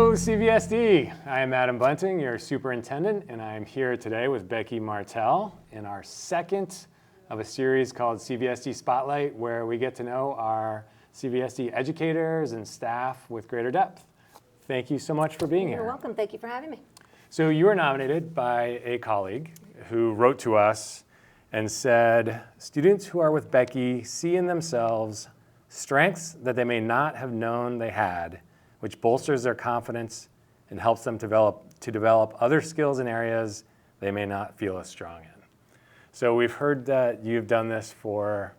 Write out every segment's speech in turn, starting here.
Hello, CVSD. I am Adam Bunting, your superintendent, and I'm here today with Becky Martell in our second of a series called CVSD Spotlight, where we get to know our CVSD educators and staff with greater depth. Thank you so much for being here. You're welcome. Thank you for having me. So you were nominated by a colleague who wrote to us and said, students who are with Becky see in themselves strengths that they may not have known they had, which bolsters their confidence and helps them develop other skills in areas they may not feel as strong in. So we've heard that you've done this for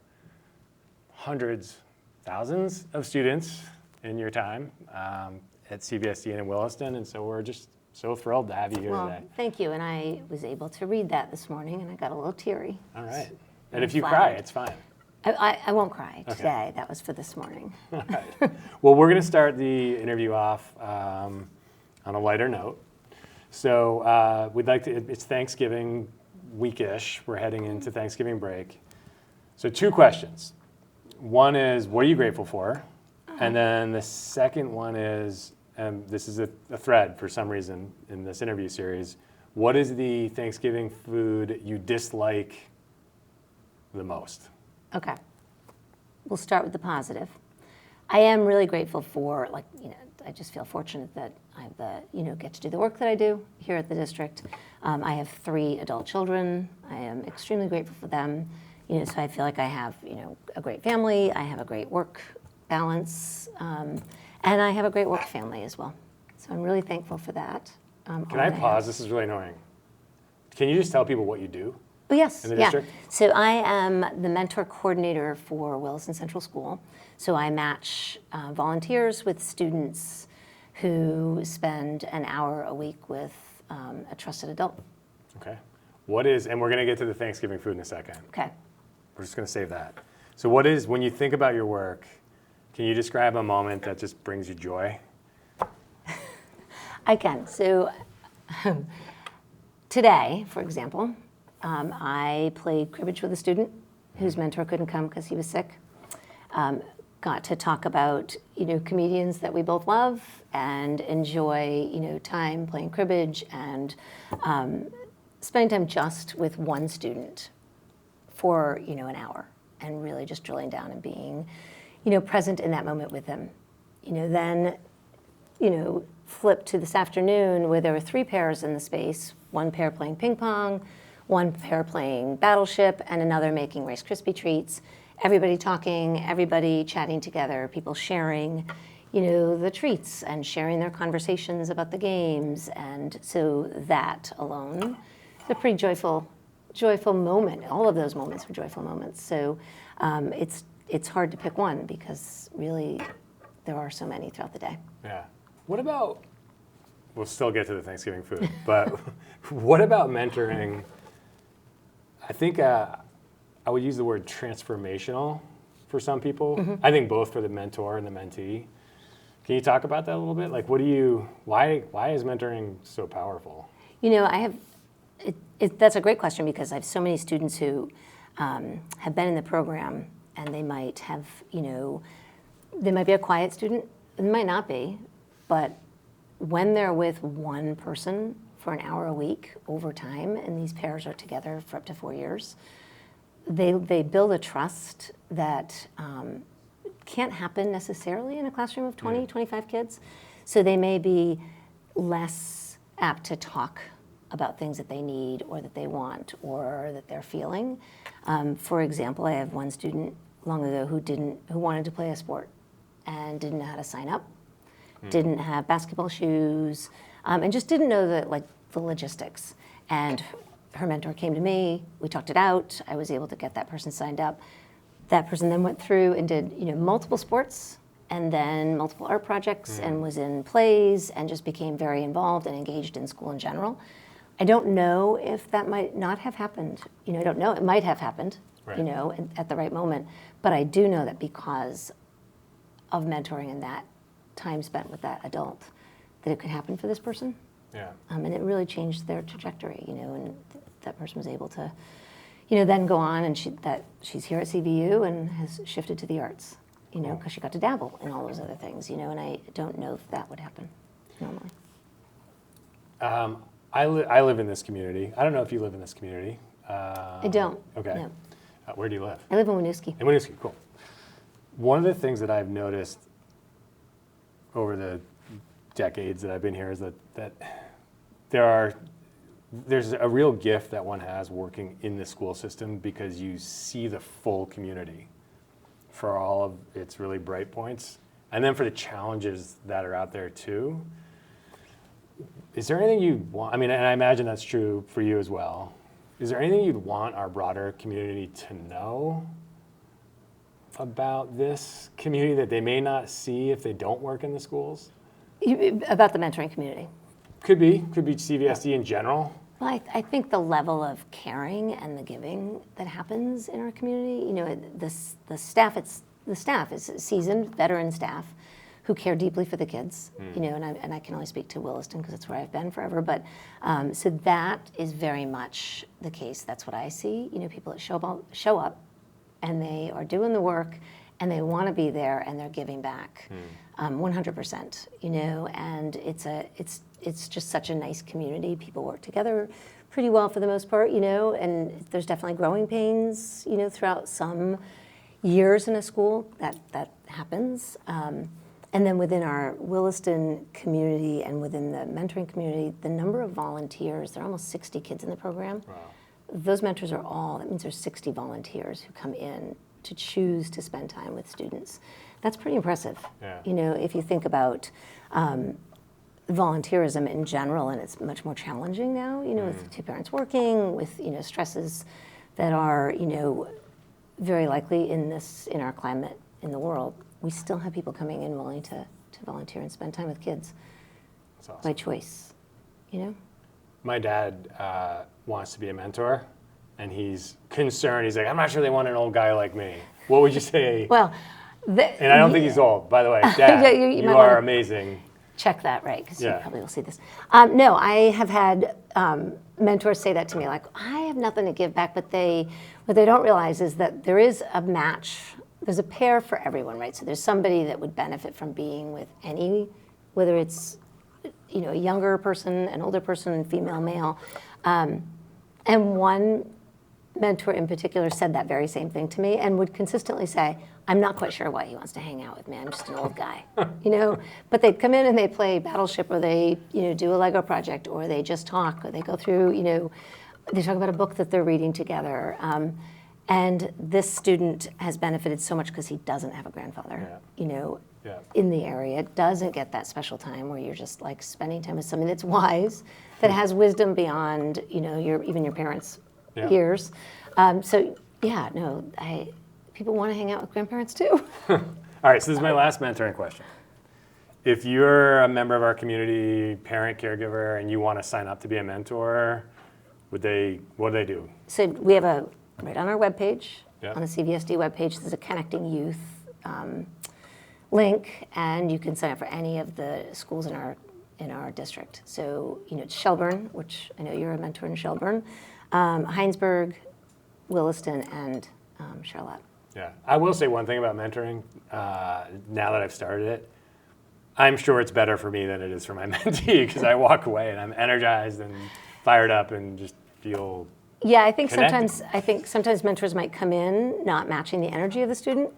hundreds, thousands of students in your time at CVSD and in Williston, and so we're just so thrilled to have you here today. Thank you, and I was able to read that this morning, and I got a little teary. All right. And if you cry, it's fine. I won't cry today. That was for this morning. All right. Well, we're going to start the interview off on a lighter note. So we'd like to, it's Thanksgiving week-ish. We're heading into Thanksgiving break. So 2 questions. One is, what are you grateful for? And then the second one is, and this is a thread for some reason in this interview series, what is the Thanksgiving food you dislike the most? Okay. We'll start with the positive. I am really grateful for, I just feel fortunate that I have get to do the work that I do here at the district. I have 3 adult children. I am extremely grateful for them. So I feel like I have, a great family. I have a great work balance, and I have a great work family as well. So I'm really thankful for that. Can I pause? This is really annoying. Can you just tell people what you do? Oh, yes, in the district? So I am the mentor coordinator for Williston Central School. So I match volunteers with students who spend an hour a week with a trusted adult. Okay. And we're going to get to the Thanksgiving food in a second. Okay. We're just going to save that. So when you think about your work, can you describe a moment that just brings you joy? I can. So today, for example, I played cribbage with a student whose mentor couldn't come because he was sick. Got to talk about, comedians that we both love and enjoy, time playing cribbage and spending time just with one student for, an hour and really just drilling down and being, present in that moment with him. Then, flip to this afternoon where there were 3 pairs in the space, 1 pair playing ping pong, 1 pair playing Battleship, and another making Rice Krispie treats. Everybody talking, everybody chatting together, people sharing, the treats and sharing their conversations about the games. And so that alone is a pretty joyful moment. All of those moments were joyful moments. So it's hard to pick one because really there are so many throughout the day. Yeah. What about, we'll still get to the Thanksgiving food, but what about mentoring? I think I would use the word transformational for some people. Mm-hmm. I think both for the mentor and the mentee. Can you talk about that a little bit? Like, why is mentoring so powerful? That's a great question because I have so many students who have been in the program and they might have, they might be a quiet student, it might not be, but when they're with one person for an hour a week over time, and these pairs are together for up to 4 years, they build a trust that can't happen necessarily in a classroom of 20, 25 kids. So they may be less apt to talk about things that they need or that they want or that they're feeling. For example, I have one student long ago who wanted to play a sport and didn't know how to sign up, didn't have basketball shoes, and just didn't know the logistics. And her mentor came to me, we talked it out, I was able to get that person signed up. That person then went through and did multiple sports and then multiple art projects and was in plays and just became very involved and engaged in school in general. I don't know if that might not have happened. I don't know, it might have happened, right. At the right moment. But I do know that because of mentoring and that time spent with that adult, that it could happen for this person. Yeah. And it really changed their trajectory, and that person was able to, then go on and she's here at CVU and has shifted to the arts, because she got to dabble in all those other things, and I don't know if that would happen. normally? I live in this community. I don't know if you live in this community. I don't. Okay. No. Where do you live? I live in Winooski. In Winooski, cool. One of the things that I've noticed over the decades that I've been here is that there's a real gift that one has working in the school system because you see the full community for all of its really bright points, and then for the challenges that are out there too. Is there anything you'd want, I mean, and I imagine that's true for you as well, is there anything you'd want our broader community to know about this community that they may not see if they don't work in the schools? About the mentoring community? Could be CVSD in general. Well, I think the level of caring and the giving that happens in our community, you know, the staff is seasoned, veteran staff who care deeply for the kids, you know, and I can only speak to Williston because that's where I've been forever, but so that is very much the case. That's what I see, you know, people that show up and they are doing the work and they want to be there and they're giving back 100%, you know, and it's just such a nice community. People work together pretty well for the most part, you know, and there's definitely growing pains, you know, throughout some years in a school that happens. And then within our Williston community and within the mentoring community, the number of volunteers, there are almost 60 kids in the program. Wow. Those mentors are that means there's 60 volunteers who come in to choose to spend time with students. That's pretty impressive. Yeah. You know, if you think about volunteerism in general, and it's much more challenging now, you know, with two parents working, with, you know, stresses that are, you know, very likely in our climate in the world, we still have people coming in willing to volunteer and spend time with kids. That's awesome. By choice, you know? My dad wants to be a mentor, and he's concerned. He's like, I'm not sure they want an old guy like me. What would you say? Well, and I don't think he's old, by the way. Dad, Yeah, you might are wanna amazing. check that, right? Because Yeah. you probably will see this. No, I have had mentors say that to me, like, I have nothing to give back, but what they don't realize is that there is a match. There's a pair for everyone, right? So there's somebody that would benefit from being with whether it's, you know, a younger person, an older person, female, male. And one mentor in particular said that very same thing to me and would consistently say, I'm not quite sure why he wants to hang out with me. I'm just an old guy, you know? But they'd come in and they play Battleship, or they, you know, do a Lego project, or they just talk, or they go through, you know, they talk about a book that they're reading together. And this student has benefited so much because he doesn't have a grandfather, you know, in the area, doesn't get that special time where you're just like spending time with somebody that's wise, that has wisdom beyond, you know, even your parents' years. So yeah, no, people want to hang out with grandparents too. All right, so this is my last mentoring question. If you're a member of our community, parent, caregiver, and you want to sign up to be a mentor, what do they do? So we have right on our webpage, Yeah. on the CVSD webpage, there's a Connecting Youth link, and you can sign up for any of the schools in our district. So, you know, it's Shelburne, which I know you're a mentor in Shelburne, Heinsberg, Williston, and Charlotte. Yeah, I will say one thing about mentoring. Now that I've started it, I'm sure it's better for me than it is for my mentee, because I walk away and I'm energized and fired up and just feel. Yeah, I think connected. sometimes mentors might come in not matching the energy of the student.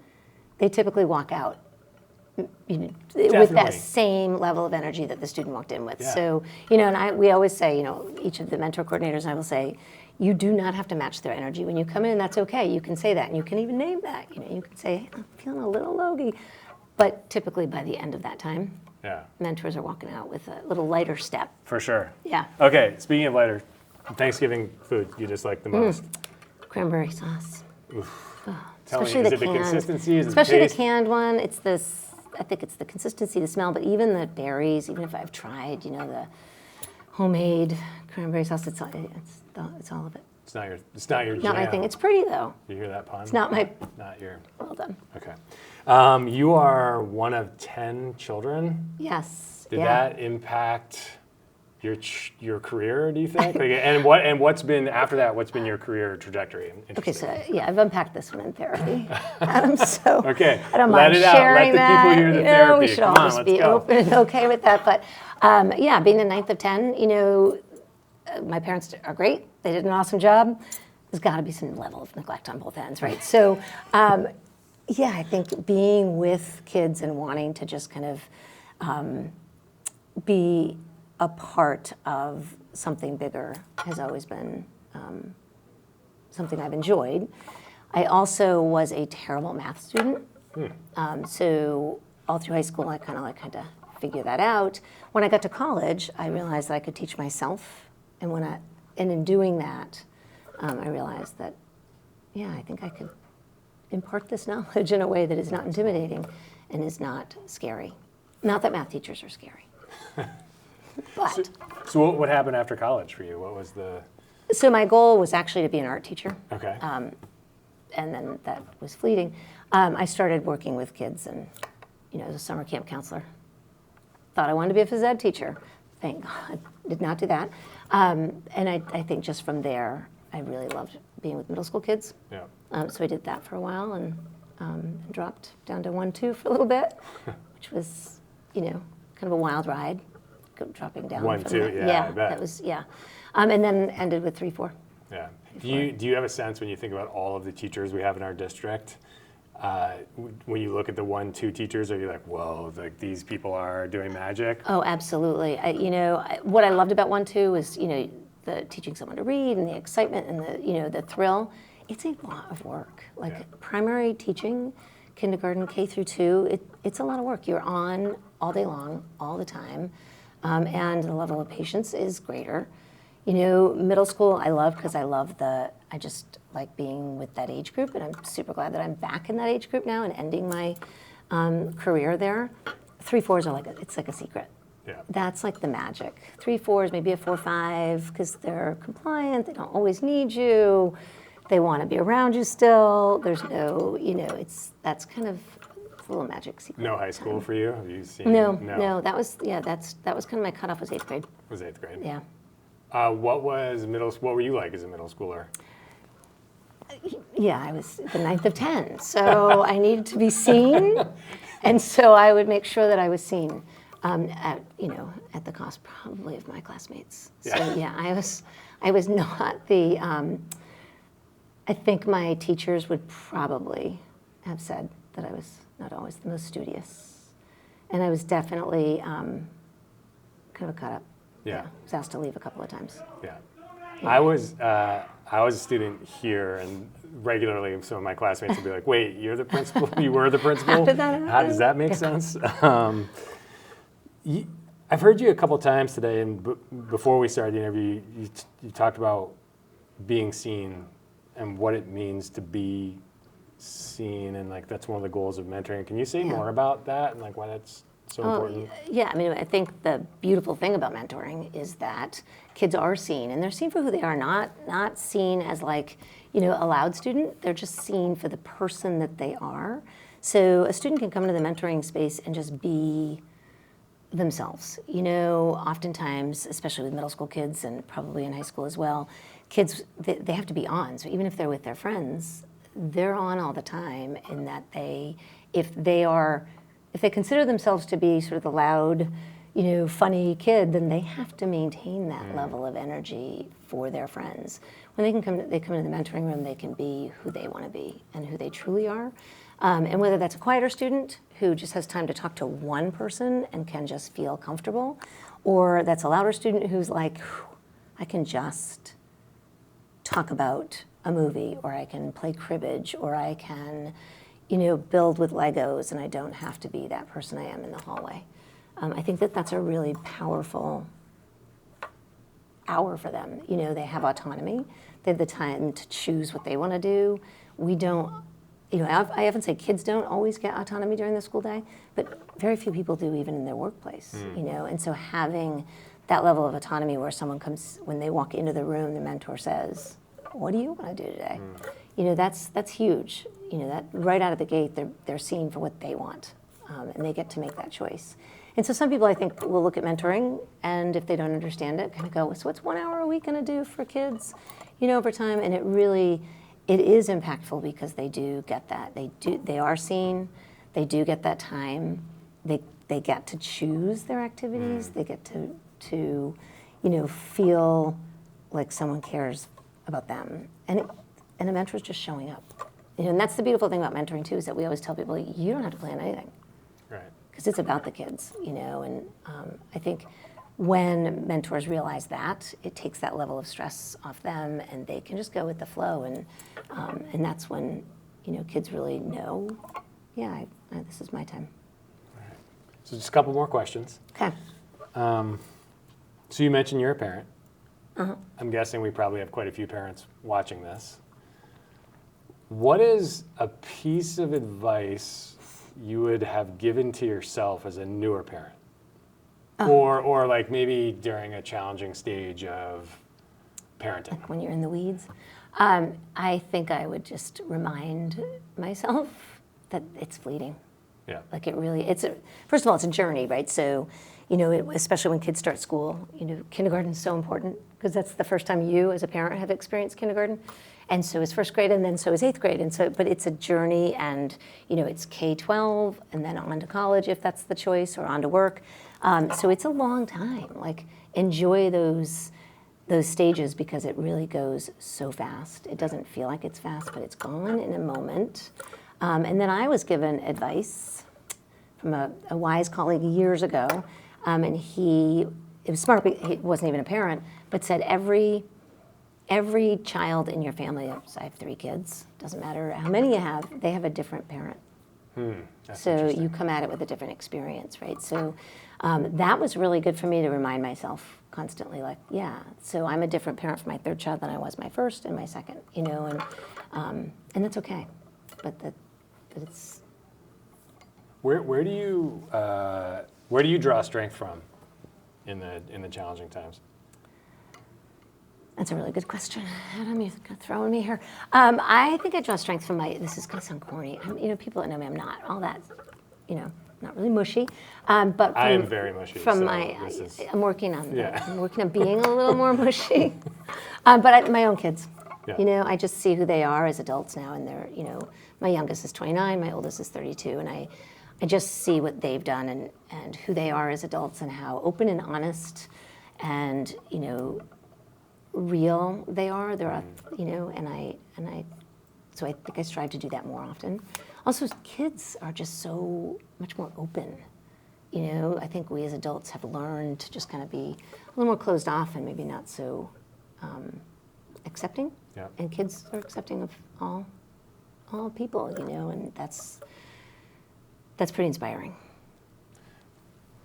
They typically walk out, you know, with that same level of energy that the student walked in with. Yeah. So, you know, and we always say, you know, each of the mentor coordinators, I will say, you do not have to match their energy when you come in. That's okay. You can say that, and you can even name that. You know, you can say, I'm feeling a little logy, but typically by the end of that time, mentors are walking out with a little lighter step. For sure. Yeah. Okay, speaking of lighter, Thanksgiving food you just like the most? Cranberry sauce. Tell me, Especially is it the consistency? Is it especially the taste? the canned one. It's this. I think it's the consistency, the smell, but even the berries. Even if I've tried, you know, the homemade cranberry sauce, it's all of it. It's not your jam. Not my thing. It's pretty though. You hear that pun? It's not my. Not your. Well done. Okay. You are one of 10 children. Yes. Did that impact your career, do you think? Like, and what's been after that? What's been your career trajectory? Okay, so yeah, I've unpacked this one in therapy. So Okay, I don't let mind it out. sharing Let the that. people hear the We therapy. should Come all on, just let's be go. open and okay with that. But yeah, being the ninth of 10, my parents are great. They did an awesome job. There's got to be some level of neglect on both ends, right? So yeah, I think being with kids and wanting to just kind of be a part of something bigger has always been something I've enjoyed. I also was a terrible math student. So all through high school, I kind of had to figure that out. When I got to college, I realized that I could teach myself. And in doing that, I realized that, yeah, I think I could impart this knowledge in a way that is not intimidating and is not scary. Not that math teachers are scary. But So what happened after college for you? What was the? so my goal was actually to be an art teacher. Okay. And then that was fleeting. I started working with kids and, as a summer camp counselor. Thought I wanted to be a phys ed teacher. Thank God, did not do that. And I think just from there, I really loved being with middle school kids. Yeah. So I did that for a while and dropped down to 1-2 for a little bit, which was, kind of a wild ride, dropping down. 1-2, yeah, Yeah, I bet. that was, yeah. And then ended with 3-4. Yeah. Do you have a sense when you think about all of the teachers we have in our district? When you look at the 1-2 teachers, are you like, whoa, like these people are doing magic? Oh, absolutely. What I loved about 1-2 was, the teaching someone to read and the excitement and the thrill. It's a lot of work. Primary teaching, kindergarten, K through 2, it's a lot of work. You're on all day long, all the time, and the level of patience is greater. Middle school I love because I just like being with that age group, and I'm super glad that I'm back in that age group now and ending my career there. 3-4s are it's like a secret. Yeah. That's like the magic. 3-4s, maybe a 4-5, because they're compliant, they don't always need you, they want to be around you still. There's no, that's kind of a little magic secret. No high school for you? Have you seen? No, that was kind of my cutoff was 8th grade. Was 8th grade? Yeah. What were you like as a middle schooler? Yeah, I was the ninth of 10, so I needed to be seen, and so I would make sure that I was seen at the cost probably of my classmates. So yeah, I was not the. I think my teachers would probably have said that I was not always the most studious, and I was definitely kind of a cut up. Yeah. I was asked to leave a couple of times. Yeah. I was a student here, and regularly some of my classmates would be like, wait, you're the principal? You were the principal? How did that happen? How does that make sense? I've heard you a couple times today, and before we started the interview, you talked about being seen and what it means to be seen, and that's one of the goals of mentoring. Can you say more about that and why that's so important? Yeah, I think the beautiful thing about mentoring is that kids are seen, and they're seen for who they are, not seen as a loud student. They're just seen for the person that they are. So a student can come into the mentoring space and just be themselves. Oftentimes, especially with middle school kids and probably in high school as well, kids, they have to be on. So even if they're with their friends, they're on all the time in that if they consider themselves to be sort of the loud, funny kid, then they have to maintain that level of energy for their friends. When they come into the mentoring room, they can be who they want to be and who they truly are. And whether that's a quieter student who just has time to talk to one person and can just feel comfortable, or that's a louder student who's like, I can just talk about a movie, or I can play cribbage, or I can build with Legos, and I don't have to be that person I am in the hallway. I think that's a really powerful hour for them. They have autonomy. They have the time to choose what they want to do. We don't, I often say kids don't always get autonomy during the school day, but very few people do even in their workplace, And so having that level of autonomy where someone comes, when they walk into the room, the mentor says, what do you want to do today? That's huge. That right out of the gate, they're seen for what they want, and they get to make that choice. And so some people, I think, will look at mentoring, and if they don't understand it, kind of go, so what's 1 hour a week going to do for kids, over time? And it is impactful because they do get that. They are seen. They do get that time. They get to choose their activities. They get to feel like someone cares about them. And a mentor is just showing up. And that's the beautiful thing about mentoring too, is that we always tell people, you don't have to plan anything. Right. Because it's about the kids, and I think when mentors realize that, it takes that level of stress off them, and they can just go with the flow, and that's when, kids really know, yeah, this is my time. All right. So just a couple more questions. Okay. So you mentioned you're a parent. Uh-huh. I'm guessing we probably have quite a few parents watching this. What is a piece of advice you would have given to yourself as a newer parent? Or like maybe during a challenging stage of parenting? Like when you're in the weeds? I think I would just remind myself that it's fleeting. Yeah. Like first of all, it's a journey, right? So, especially when kids start school, kindergarten is so important because that's the first time you as a parent have experienced kindergarten. And so is first grade, and then so is eighth grade. And so, but it's a journey, and it's K-12, and then on to college if that's the choice, or on to work. So it's a long time. Like, enjoy those stages because it really goes so fast. It doesn't feel like it's fast, but it's gone in a moment. And then I was given advice from a wise colleague years ago, and it was smart. He wasn't even a parent, but said every child in your family, I have 3 kids, doesn't matter how many you have, they have a different parent. So you come at it with a different experience, right? So that was really good for me to remind myself constantly, like, yeah, so I'm a different parent for my 3rd child than I was my 1st and my 2nd, and that's okay. But it's... Where do you draw strength from in the challenging times? That's a really good question. Adam, you're throwing me here. I think I draw strength from this is going to sound corny. People that know me, I'm not all that, not really mushy. But I am very mushy. I'm working on yeah. I'm working on being a little more mushy. But my own kids, yeah. I just see who they are as adults now, and they're, my youngest is 29, my oldest is 32, and I just see what they've done and who they are as adults and how open and honest and, real they are. They're, so I think I strive to do that more often. Also, kids are just so much more open. I think we as adults have learned to just kind of be a little more closed off and maybe not so accepting. Yeah. And kids are accepting of all people, and that's pretty inspiring.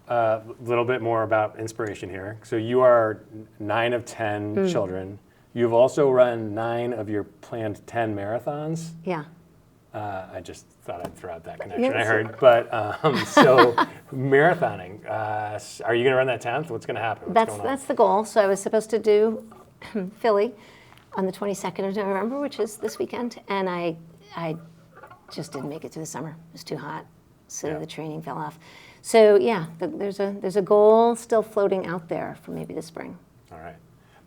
A little bit more about inspiration here. So you are 9 of 10 children. You've also run 9 of your planned 10 marathons. Yeah. I just thought I'd throw out that connection I heard. But so marathoning, are you going to run that 10th? What's going to happen? That's the goal. So I was supposed to do Philly on the 22nd of November, which is this weekend, and I just didn't make it through the summer. It was too hot, so the training fell off. So yeah, there's a goal still floating out there for maybe the spring. All right.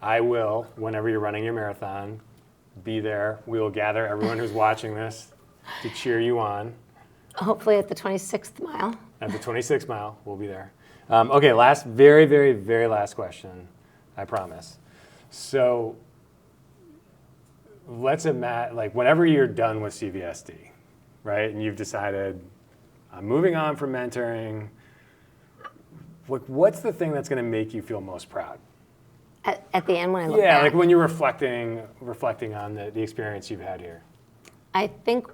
I will, whenever you're running your marathon, be there. We will gather everyone who's watching this to cheer you on. Hopefully at the 26th mile. At the 26th mile, we'll be there. Okay, very, very, very last question, I promise. So let's imagine, whenever you're done with CVSD, right, and you've decided, I'm moving on from mentoring, what's the thing that's going to make you feel most proud? At the end when I look back? Yeah, like when you're reflecting on the experience you've had here. I think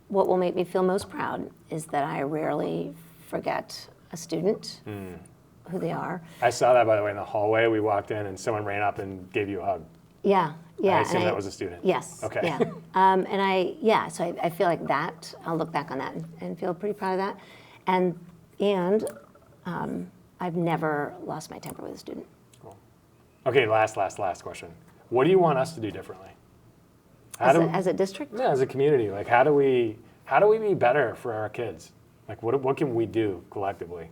what will make me feel most proud is that I rarely forget a student, who they are. I saw that, by the way, in the hallway. We walked in and someone ran up and gave you a hug. Yeah. I assume that was a student. Yes. Okay. Yeah. So I feel like that, I'll look back on that and feel pretty proud of that. And I've never lost my temper with a student. Cool. Okay, last question. What do you want us to do differently? As a district? Yeah, as a community. How do we be better for our kids? What can we do collectively?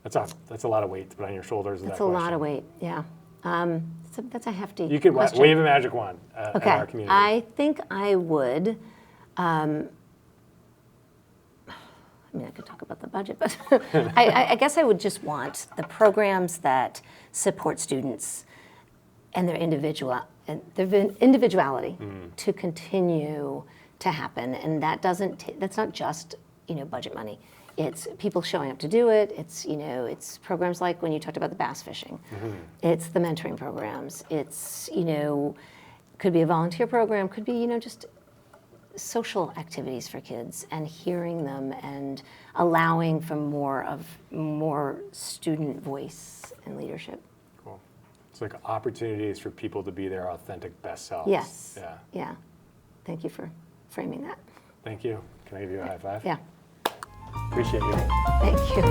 That's a lot of weight to put on your shoulders. That's a lot of weight, yeah. That's a hefty You could question. wave a magic wand in Okay, our community. I think I would. I mean, I could talk about the budget, but I guess I would just want the programs that support students and their individuality to continue to happen, and that's not just budget money. It's people showing up to do it. It's programs like when you talked about the bass fishing. It's the mentoring programs. It's could be a volunteer program. Could be just social activities for kids, and hearing them and allowing for more student voice and leadership. Cool. It's like opportunities for people to be their authentic best selves. Yes. Yeah. Yeah. Thank you for framing that. Thank you. Can I give you a high five? Yeah. Appreciate you. Thank you.